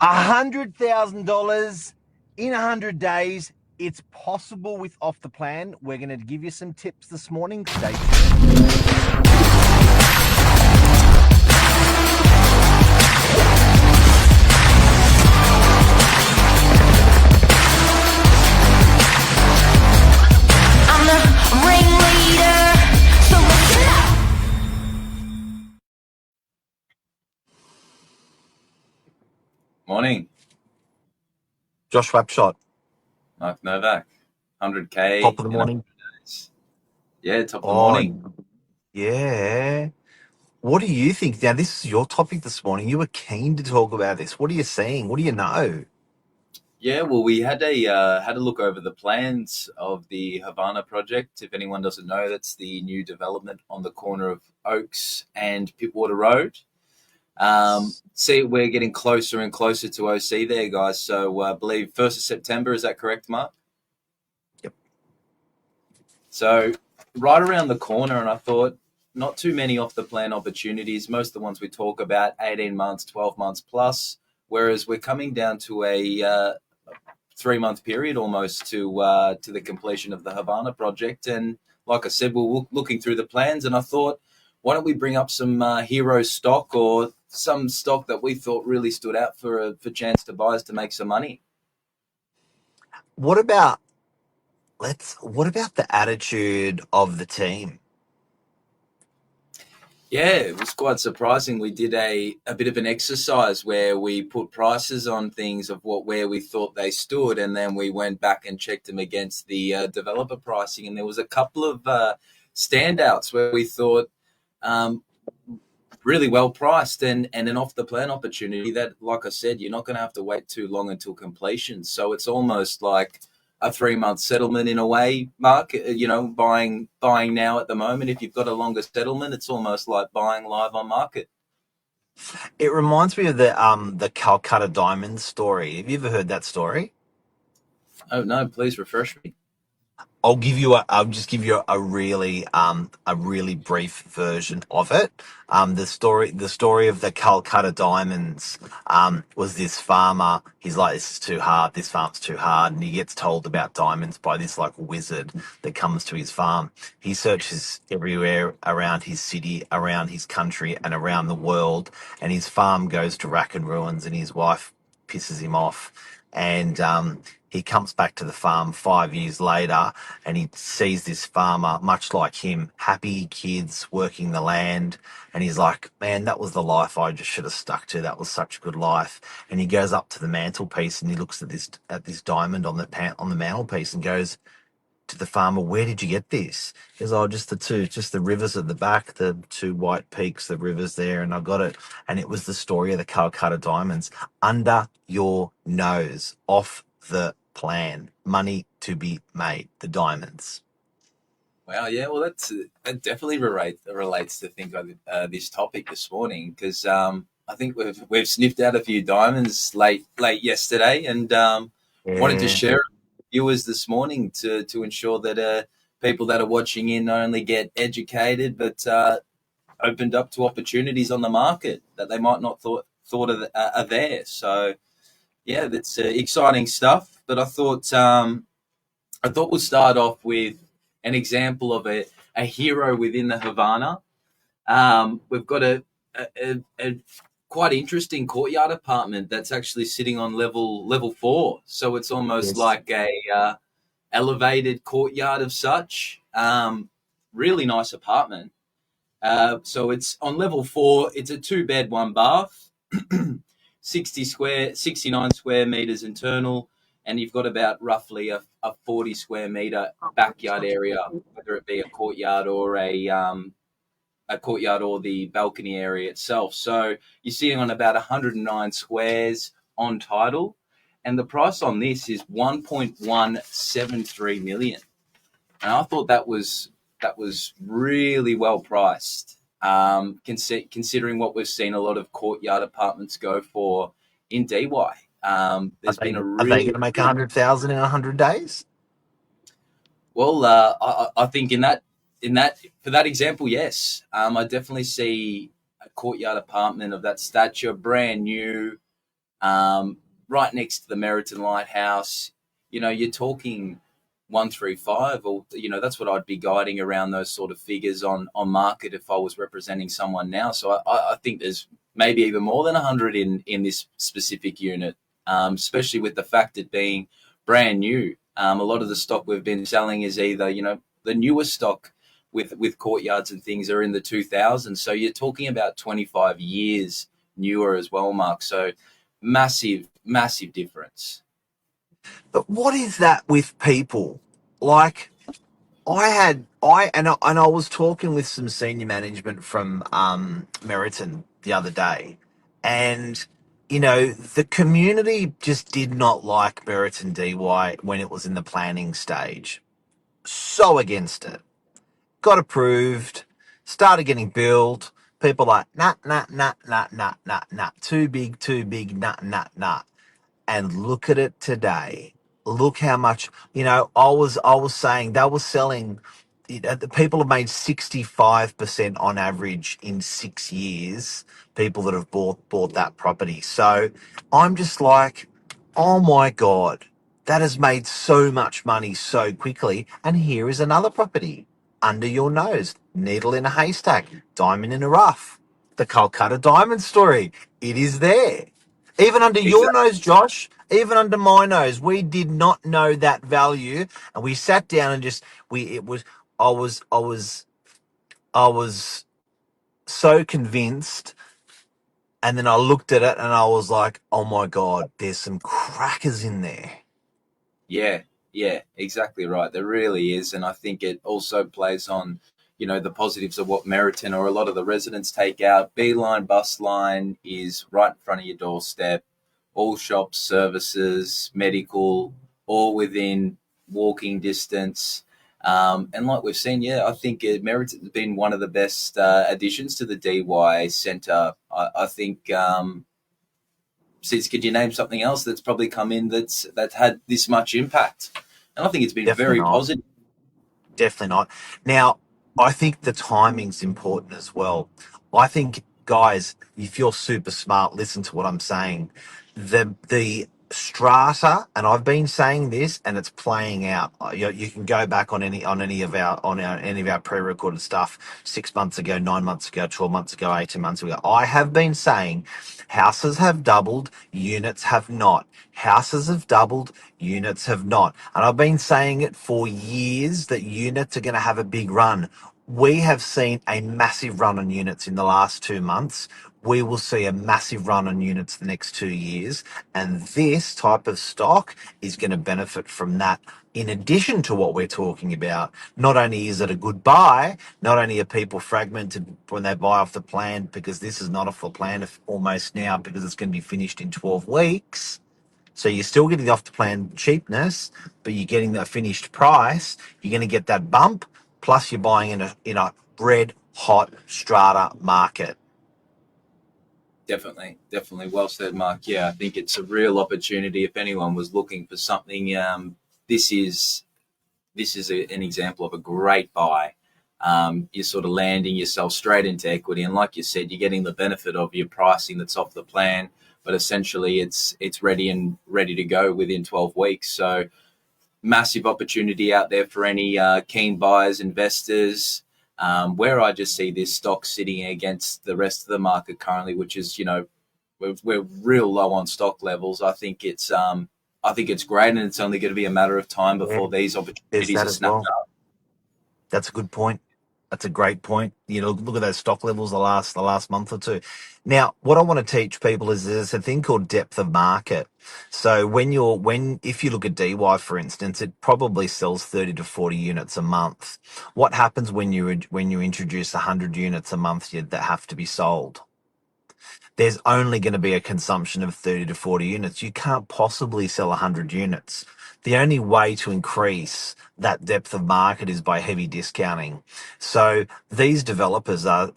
$100,000 in 100 days. It's possible with Off the Plan. We're going to give you some tips this morning. Stay tuned. I'm the ringleader, so listen up. Morning, Josh Wapshot, Mark Novak, 100K top of the in morning. 100 days. Yeah, top of the Oh, morning. yeah. What do you think? Now, this is your topic this morning. You were keen to talk about this. What are you seeing? What do you know? Yeah, well, we had a look over the plans of the Havana project. If anyone doesn't know, that's the new development on the corner of Oaks and Pittwater Road. See, we're getting closer and closer to OC there, guys. So I believe 1st of September, is that correct, Mark? Yep. So right around the corner, and I thought not too many off the plan opportunities. Most of the ones we talk about 18 months, 12 months plus, whereas we're coming down to a 3 month period almost to the completion of the Havana project. And like I said, we're looking through the plans, and I thought, why don't we bring up some hero stock or some stock that we thought really stood out for chance to buyers to make some money. What about what about the attitude of the team? Yeah, it was quite surprising. We did a bit of an exercise where we put prices on things of where we thought they stood, and then we went back and checked them against the developer pricing. And there was a couple of standouts where we thought um, really well priced and an off the plan opportunity that, like I said, you're not going to have to wait too long until completion. So it's almost like a 3 month settlement in a way, Mark. Buying now at the moment. If you've got a longer settlement, it's almost like buying live on market. It reminds me of the Calcutta Diamond story. Have you ever heard that story? Oh no, please refresh me. I'll just give you a really brief version of it. The story of the Calcutta Diamonds, was this farmer. He's like, this is too hard. This farm's too hard. And he gets told about diamonds by this like wizard that comes to his farm. He searches everywhere around his city, around his country and around the world. And his farm goes to rack and ruins, and his wife pisses him off. And he comes back to the farm 5 years later, and he sees this farmer, much like him, happy kids working the land. And he's like, man, that was the life I just should have stuck to. That was such a good life. And he goes up to the mantelpiece and he looks at this diamond on the mantelpiece and goes to the farmer, where did you get this? He goes, oh, just the rivers at the back, the two white peaks, the rivers there, and I got it. And it was the story of the Calcutta Diamonds. Under your nose, off the plan, money to be made, the diamonds. Wow, yeah, well, that definitely relates to think of this topic this morning because I think we've sniffed out a few diamonds late yesterday, and wanted to Yeah. share it with viewers this morning to ensure that people that are watching in not only get educated but opened up to opportunities on the market that they might not thought are there. So yeah, that's exciting stuff. But I thought we'll start off with an example of a hero within the Havana. We've got a quite interesting courtyard apartment that's actually sitting on level 4. So it's almost Yes. like a elevated courtyard of such. Really nice apartment. So it's on level 4. It's a 2 bed, 1 bath, 69 square meters internal, and you've got about roughly a 40 square meter backyard area, whether it be a courtyard or the balcony area itself. So you're sitting on about 109 squares on title, and the price on this is 1.173 million. And I thought that was really well priced, considering what we've seen a lot of courtyard apartments go for in DY. There's been a Are they really going to make 100,000 in 100 days? well. I think in that for that example, yes. I definitely see a courtyard apartment of that stature, brand new, um, right next to the Meriton Lighthouse. You're talking 135, or that's what I'd be guiding around those sort of figures on market if I was representing someone now. So I think there's maybe even more than 100 in this specific unit, especially with the fact it being brand new. A lot of the stock we've been selling is either the newer stock with courtyards and things are in the 2000s. So you're talking about 25 years newer as well, Mark. So massive, massive difference. But what is that with people? Like, I was talking with some senior management from Meriton the other day, and the community just did not like Meriton DY when it was in the planning stage. So against it. Got approved, started getting built. People like nah nah nah nah nah nah nah, too big, nah nah nah. And look at it today. Look how much, I was saying they were selling, the people have made 65% on average in 6 years, people that have bought that property. So I'm just like, oh my God, that has made so much money so quickly. And here is another property under your nose, needle in a haystack, diamond in a rough. The Calcutta Diamond story. It is there. Even under your Exactly. nose, Josh, even under my nose, we did not know that value, and we sat down and just we. It was I was so convinced, and then I looked at it and I was like, oh my God, there's some crackers in there. Yeah, yeah, exactly right. There really is, and I think it also plays on, the positives of what Meriton or a lot of the residents take out. Beeline bus line is right in front of your doorstep. All shops, services, medical, all within walking distance. And like we've seen, yeah, I think Meriton's been one of the best additions to the DY Centre. I think. Since, could you name something else that's probably come in that's had this much impact? And I think it's been Definitely very not. positive. Definitely not. Now, I think the timing's important as well. I think, guys, if you're super smart, listen to what I'm saying. The strata, and I've been saying this, and it's playing out. You can go back any of our pre-recorded stuff 6 months ago, 9 months ago, 12 months ago, 18 months ago. I have been saying houses have doubled, units have not. Houses have doubled, units have not. And I've been saying it for years that units are going to have a big run. We have seen a massive run on units in the last 2 months. We will see a massive run on units the next 2 years. And this type of stock is going to benefit from that. In addition to what we're talking about, not only is it a good buy, not only are people fragmented when they buy off the plan, because this is not off the plan almost now, because it's going to be finished in 12 weeks. So you're still getting the off the plan cheapness, but you're getting the finished price. You're going to get that bump, plus you're buying in a red hot strata market. Definitely, definitely. Well said, Mark. Yeah, I think it's a real opportunity. If anyone was looking for something, this is an example of a great buy. You're sort of landing yourself straight into equity, and like you said, you're getting the benefit of your pricing that's off the plan, but essentially it's ready to go within 12 weeks. So massive opportunity out there for any keen buyers, investors. Where I just see this stock sitting against the rest of the market currently, which is we're real low on stock levels. I think it's great, and it's only going to be a matter of time Yeah, before these there's opportunities that are as snapped well. up. That's a good point. That's a great point. Look at those stock levels the last month or two. Now, what I want to teach people is there's a thing called depth of market. So if you look at DY for instance, it probably sells 30 to 40 units a month. What happens when you introduce 100 units a month that have to be sold? There's only going to be a consumption of 30 to 40 units. You can't possibly sell 100 units. The only way to increase that depth of market is by heavy discounting. So these developers are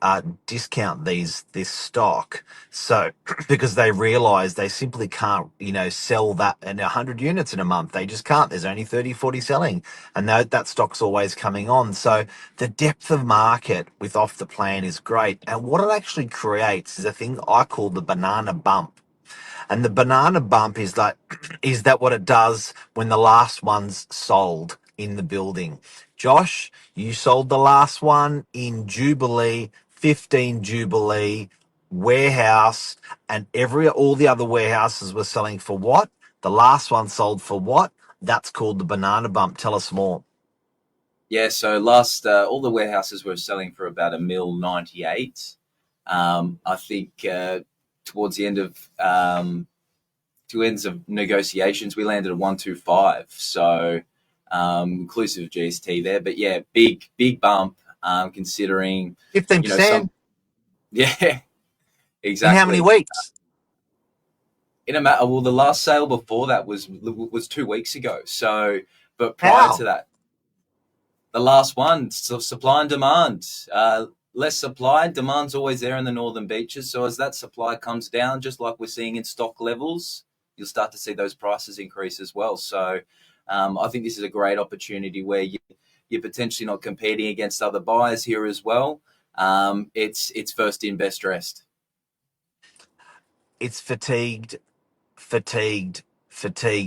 discount this stock. So because they realize they simply can't, sell that in 100 units in a month. They just can't. There's only 30, 40 selling. And that stock's always coming on. So the depth of market with off the plan is great. And what it actually creates is a thing I call the banana bump. And the banana bump is like, is that what it does when the last one's sold in the building? Josh, you sold the last one in Jubilee, 15 Jubilee warehouse, and all the other warehouses were selling for what? The last one sold for what? That's called the banana bump. Tell us more. Yeah, so last all the warehouses were selling for about $1.98. I think towards the end of two ends of negotiations, we landed at 125. So inclusive of GST there, but yeah, big bump considering 15%? some yeah In how many exactly. weeks? In a matter, well, the last sale before that was 2 weeks ago. So, but prior to How? that, the last one, so supply and demand. Less supply, demand's always there in the northern beaches. So as that supply comes down, just like we're seeing in stock levels, you'll start to see those prices increase as well. So I think this is a great opportunity where you're potentially not competing against other buyers here as well. It's first in, best dressed. It's fatigued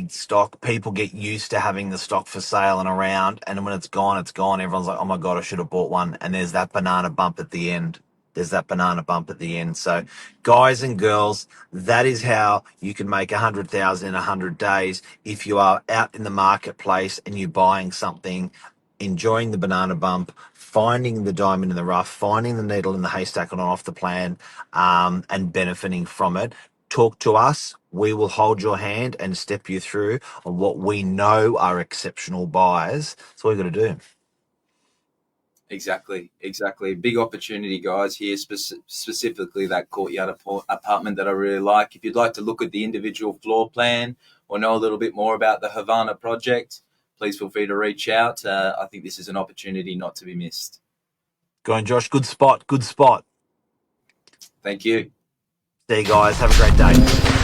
stock. People get used to having the stock for sale and around, and when it's gone, it's gone. Everyone's like, "Oh my god, I should have bought one." And there's that banana bump at the end. There's that banana bump at the end. So, guys and girls, that is how you can make 100,000 in 100 days if you are out in the marketplace and you're buying something, enjoying the banana bump, finding the diamond in the rough, finding the needle in the haystack on and off the plan, and benefiting from it. Talk to us. We will hold your hand and step you through on what we know are exceptional buys. That's all you got to do. Exactly. Big opportunity, guys, here, specifically that courtyard apartment that I really like. If you'd like to look at the individual floor plan or know a little bit more about the Havana project, please feel free to reach out. I think this is an opportunity not to be missed. Go on, Josh. Good spot. Good spot. Thank you. See you guys. Have a great day.